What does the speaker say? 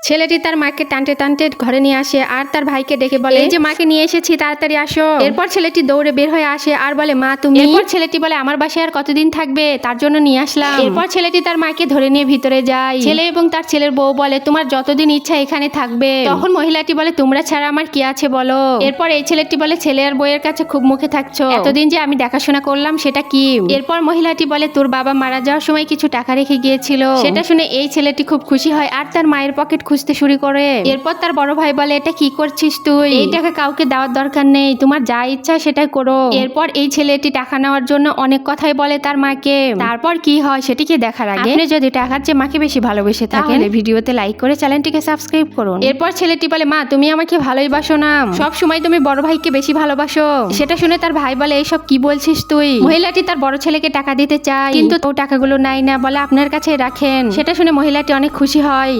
ছেলেটি তার মাকে টানতে টানতে ঘরে নিয়ে আসে আর তার ভাইকে ডেকে বলে, এই যে মাকে নিয়ে এসেছি, তাড়াতাড়ি আসো। এরপর ছেলেটি দৌড়ে বের হয়ে আসে আর বলে, মা তুমি? এরপর ছেলেটি বলে, আমার বাসায় আর কতদিন থাকবে, তার জন্য নিয়ে আসলাম। এরপর ছেলেটি তার মাকে ধরে নিয়ে ভিতরে যায়। ছেলে এবং তার ছেলের বউ বলে, তোমার যতদিন ইচ্ছা এখানে থাকবে। তখন মহিলাটি বলে, তোমরা ছাড়া আমার কি আছে বলো। এরপর এই ছেলেটি বলে, ছেলে আর বউয়ের কাছে খুব মুখে থাকছো, এতদিন যে আমি দেখাশোনা করলাম সেটা কি? এরপর মহিলাটি বলে, তোর বাবা মারা যাওয়ার সময় কিছু টাকা রেখে গিয়েছিল। সেটা শুনে এই ছেলেটি খুব খুশি হয় আর তার মায়ের পকেট খুঁজতে শুরু করে। এরপর তার বড় ভাই বলে, এটা কি করছিস তুই? এই টাকা কাউকে দেওয়ার দরকার নেই, তোমার যা ইচ্ছা সেটাই করো। এরপর এই ছেলেটি টাকা নেওয়ার জন্য অনেক কথাই বলে তার মাকে। তারপর কি হয় সেটিকে দেখার আগে আপনি যদি টাকার চেয়ে মাকে বেশি ভালোবেসে থাকেন, ভিডিওতে লাইক করে চ্যানেলটিকে সাবস্ক্রাইব করুন। এরপর ছেলেটি বলে, মা তুমি আমাকে ভালোই বাসো না, সব সময় তুমি বড় ভাইকে বেশি ভালোবাসো। সেটা শুনে তার ভাই বলে, এইসব কি বলছিস তুই? মহিলাটি তার বড় ছেলেকে টাকা দিতে চায় কিন্তু ও টাকাগুলো নাই না, বলে আপনার কাছে রাখেন। সেটা শুনে মহিলাটি অনেক খুশি হয়।